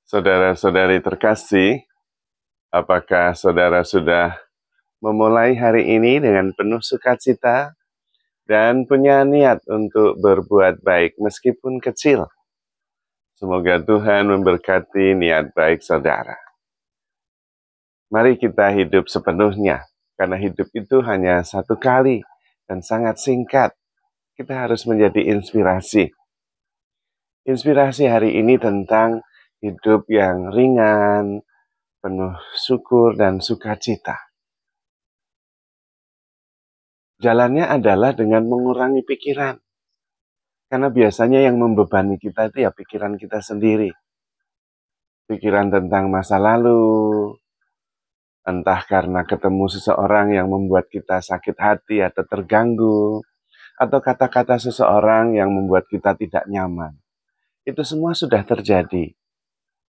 Saudara-saudari terkasih, apakah saudara sudah memulai hari ini dengan penuh sukacita dan punya niat untuk berbuat baik meskipun kecil? Semoga Tuhan memberkati niat baik saudara. Mari kita hidup sepenuhnya, karena hidup itu hanya satu kali dan sangat singkat. Kita harus menjadi inspirasi. Inspirasi hari ini tentang hidup yang ringan, penuh syukur dan sukacita. Jalannya adalah dengan mengurangi pikiran. Karena biasanya yang membebani kita itu ya pikiran kita sendiri. Pikiran tentang masa lalu, entah karena ketemu seseorang yang membuat kita sakit hati atau terganggu, atau kata-kata seseorang yang membuat kita tidak nyaman. Itu semua sudah terjadi.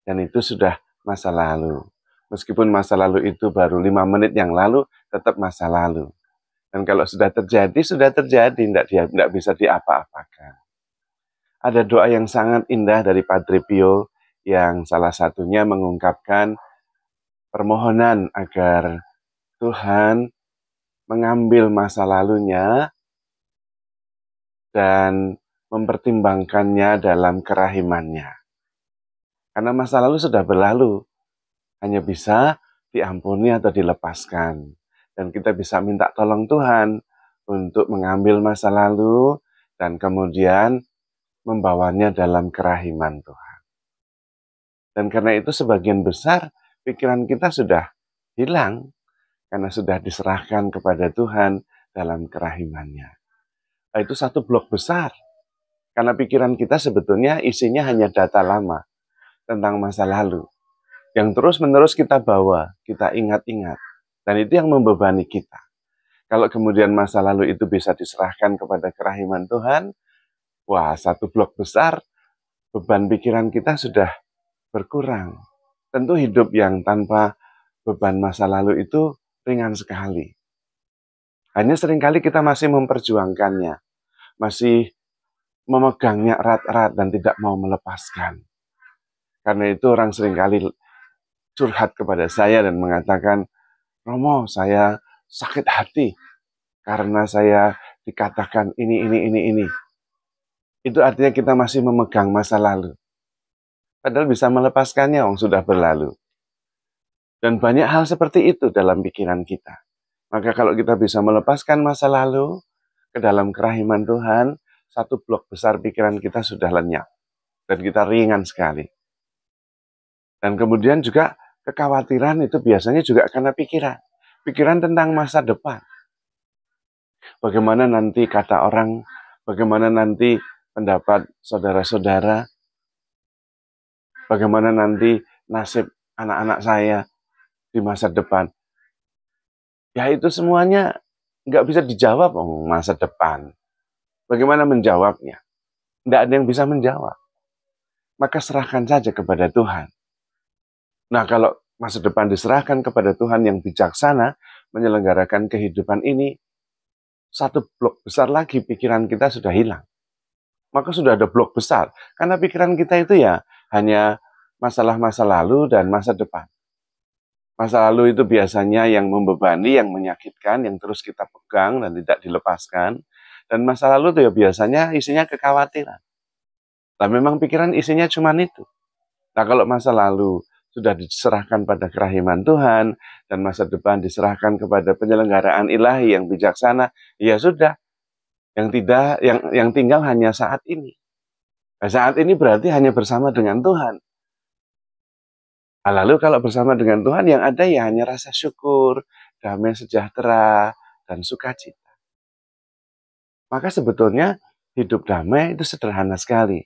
Dan itu sudah masa lalu. Meskipun masa lalu itu baru 5 menit yang lalu, tetap masa lalu. Dan kalau sudah terjadi, tidak bisa diapa-apakan. Ada doa yang sangat indah dari Padre Pio yang salah satunya mengungkapkan permohonan agar Tuhan mengambil masa lalunya dan mempertimbangkannya dalam kerahimannya. Karena masa lalu sudah berlalu, hanya bisa diampuni atau dilepaskan. Dan kita bisa minta tolong Tuhan untuk mengambil masa lalu dan kemudian membawanya dalam kerahiman Tuhan. Dan karena itu sebagian besar pikiran kita sudah hilang karena sudah diserahkan kepada Tuhan dalam kerahimannya. Nah, itu satu blok besar. Karena pikiran kita sebetulnya isinya hanya data lama tentang masa lalu. Yang terus-menerus kita bawa, kita ingat-ingat. Dan itu yang membebani kita. Kalau kemudian masa lalu itu bisa diserahkan kepada kerahiman Tuhan, wah, satu blok besar beban pikiran kita sudah berkurang. Tentu hidup yang tanpa beban masa lalu itu ringan sekali. Hanya seringkali kita masih memperjuangkannya, masih memegangnya erat-erat dan tidak mau melepaskan. Karena itu orang seringkali curhat kepada saya dan mengatakan, Romo, saya sakit hati karena saya dikatakan ini. Itu artinya kita masih memegang masa lalu. Padahal bisa melepaskannya, sudah berlalu. Dan banyak hal seperti itu dalam pikiran kita. Maka kalau kita bisa melepaskan masa lalu ke dalam kerahiman Tuhan, satu blok besar pikiran kita sudah lenyap. Dan kita ringan sekali. Dan kemudian juga kekhawatiran itu biasanya juga karena pikiran. Pikiran tentang masa depan. Bagaimana nanti kata orang, bagaimana nanti pendapat saudara-saudara, bagaimana nanti nasib anak-anak saya di masa depan. Ya itu semuanya nggak bisa dijawab masa depan. Bagaimana menjawabnya? Nggak ada yang bisa menjawab. Maka serahkan saja kepada Tuhan. Nah kalau masa depan diserahkan kepada Tuhan yang bijaksana, menyelenggarakan kehidupan ini, satu blok besar lagi pikiran kita sudah hilang. Maka sudah ada blok besar. Karena pikiran kita itu ya hanya masalah masa lalu dan masa depan. Masa lalu itu biasanya yang membebani, yang menyakitkan, yang terus kita pegang dan tidak dilepaskan. Dan masa lalu itu ya biasanya isinya kekhawatiran. Nah memang pikiran isinya cuma itu. Nah kalau masa lalu sudah diserahkan pada kerahiman Tuhan, dan masa depan diserahkan kepada penyelenggaraan ilahi yang bijaksana, ya sudah. Yang tinggal hanya saat ini. Nah, saat ini berarti hanya bersama dengan Tuhan. Nah, lalu kalau bersama dengan Tuhan yang ada ya hanya rasa syukur, damai sejahtera, dan sukacita. Maka sebetulnya hidup damai itu sederhana sekali.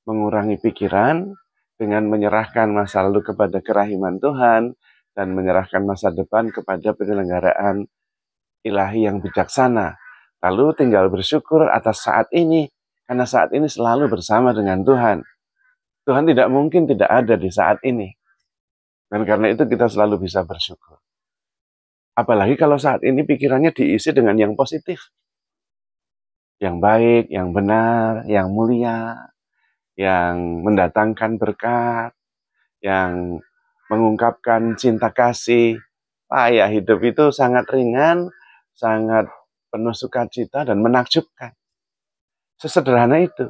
Mengurangi pikiran dengan menyerahkan masa lalu kepada kerahiman Tuhan dan menyerahkan masa depan kepada penyelenggaraan ilahi yang bijaksana. Lalu tinggal bersyukur atas saat ini, karena saat ini selalu bersama dengan Tuhan. Tuhan tidak mungkin tidak ada di saat ini. Dan karena itu kita selalu bisa bersyukur. Apalagi kalau saat ini pikirannya diisi dengan yang positif. Yang baik, yang benar, yang mulia, yang mendatangkan berkat, yang mengungkapkan cinta kasih. Ya hidup itu sangat ringan, sangat penuh sukacita dan menakjubkan. Sesederhana itu.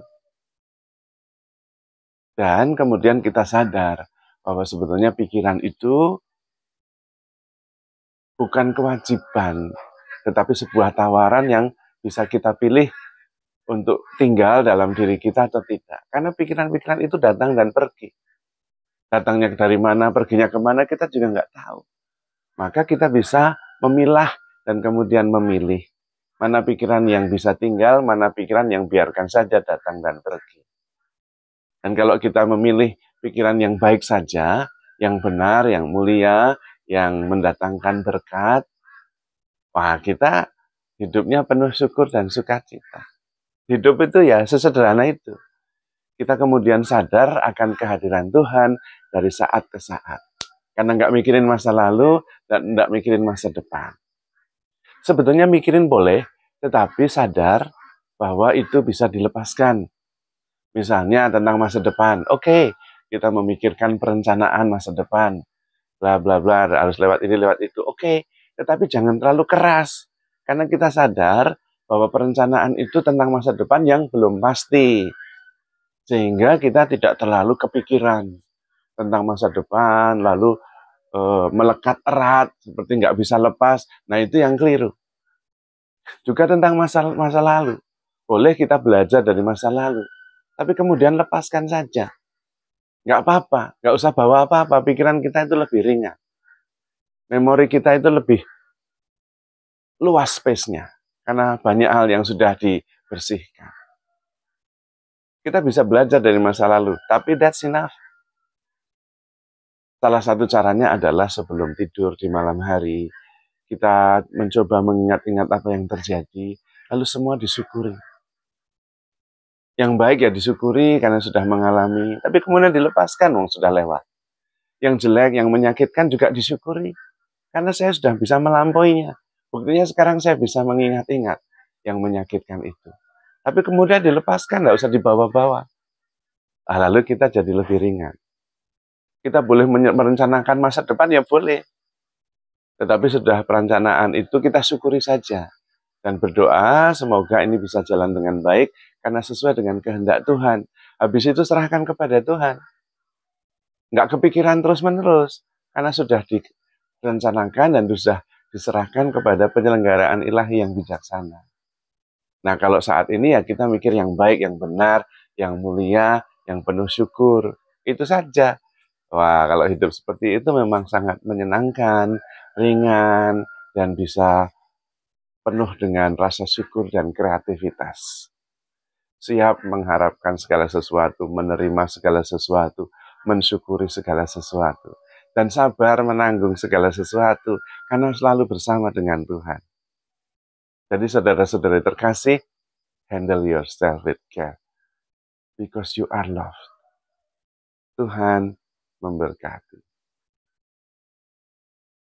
Dan kemudian kita sadar bahwa sebetulnya pikiran itu bukan kewajiban, tetapi sebuah tawaran yang bisa kita pilih untuk tinggal dalam diri kita atau tidak. Karena pikiran-pikiran itu datang dan pergi. Datangnya dari mana, perginya kemana, kita juga nggak tahu. Maka kita bisa memilah dan kemudian memilih. Mana pikiran yang bisa tinggal, mana pikiran yang biarkan saja datang dan pergi. Dan kalau kita memilih pikiran yang baik saja, yang benar, yang mulia, yang mendatangkan berkat, kita hidupnya penuh syukur dan sukacita. Hidup itu ya sesederhana itu. Kita kemudian sadar akan kehadiran Tuhan dari saat ke saat. Karena nggak mikirin masa lalu dan nggak mikirin masa depan. Sebetulnya mikirin boleh, tetapi sadar bahwa itu bisa dilepaskan. Misalnya tentang masa depan. Oke, kita memikirkan perencanaan masa depan. Bla bla bla, harus lewat ini, lewat itu. Oke, tetapi jangan terlalu keras. Karena kita sadar bahwa perencanaan itu tentang masa depan yang belum pasti. Sehingga kita tidak terlalu kepikiran tentang masa depan, lalu melekat erat, seperti nggak bisa lepas. Nah, itu yang keliru. Juga tentang masa lalu. Boleh kita belajar dari masa lalu. Tapi kemudian lepaskan saja. Nggak apa-apa, nggak usah bawa apa-apa. Pikiran kita itu lebih ringan. Memori kita itu lebih luas space-nya. Karena banyak hal yang sudah dibersihkan. Kita bisa belajar dari masa lalu, tapi that's enough. Salah satu caranya adalah sebelum tidur di malam hari, kita mencoba mengingat-ingat apa yang terjadi, lalu semua disyukuri. Yang baik ya disyukuri karena sudah mengalami, tapi kemudian dilepaskan, sudah lewat. Yang jelek, yang menyakitkan juga disyukuri, karena saya sudah bisa melampauinya. Buktinya sekarang saya bisa mengingat-ingat yang menyakitkan itu. Tapi kemudian dilepaskan, nggak usah dibawa-bawa. Lalu kita jadi lebih ringan. Kita boleh merencanakan masa depan, ya boleh. Tetapi sudah perencanaan itu kita syukuri saja. Dan berdoa semoga ini bisa jalan dengan baik karena sesuai dengan kehendak Tuhan. Habis itu serahkan kepada Tuhan. Nggak kepikiran terus-menerus karena sudah direncanakan dan sudah diserahkan kepada penyelenggaraan ilahi yang bijaksana. Nah, kalau saat ini ya kita mikir yang baik, yang benar, yang mulia, yang penuh syukur. Itu saja. Wah, kalau hidup seperti itu memang sangat menyenangkan, ringan, dan bisa penuh dengan rasa syukur dan kreativitas. Siap mengharapkan segala sesuatu, menerima segala sesuatu, mensyukuri segala sesuatu. Dan sabar menanggung segala sesuatu, karena selalu bersama dengan Tuhan. Jadi saudara-saudari terkasih, handle yourself with care. Because you are loved. Tuhan memberkati.